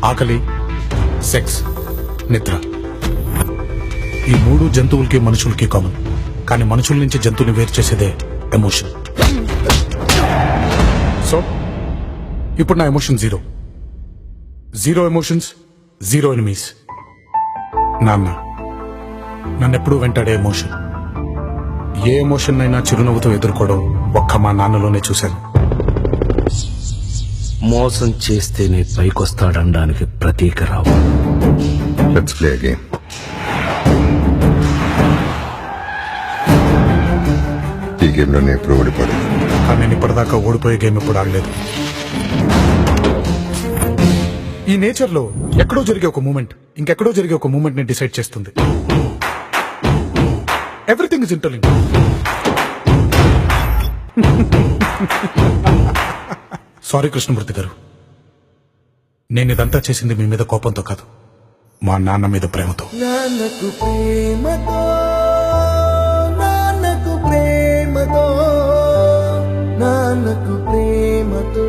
ఆకలి, సెక్స్, నిద్ర. ఈ మూడు జంతువులకి మనుషులకి కామన్. కానీ మనుషుల నుంచి జంతువుని వేరు చేసేదే ఎమోషన్. సో ఇప్పుడు నా emotion zero. Zero emotions, zero enemies. నాన్న నన్నెప్పుడూ వెంటాడే ఎమోషన్. ఏ ఎమోషన్ అయినా చిరునవ్వుతో ఎదుర్కోవడం ఒక్క మా నాన్నలోనే చూశాను. మోసం చేస్తేనే పైకొస్తాడనడానికి ప్రతీక రావు. Let's play game. ఈ గేమ్ లో నేను ఎప్పుడు ఓడిపోలేదు. కానీ నేను ఇప్పటిదాకా ఓడిపోయే గేమ్ ఎప్పుడు ఆడలేదు. ఈ నేచర్ లో ఎక్కడో జరిగే ఒక మూమెంట్ ఇంకెక్కడో జరిగే ఒక మూమెంట్ ని డిసైడ్ చేస్తుంది. Everything is interlink. Sorry Krishnamurthy గారు, నేను ఇదంతా చేసింది మీ మీద కోపంతో కాదు, మా నాన్న మీద ప్రేమతో. నాన్నకు ప్రేమతో, నాన్నకు ప్రేమతో, నాన్నకు ప్రేమతో.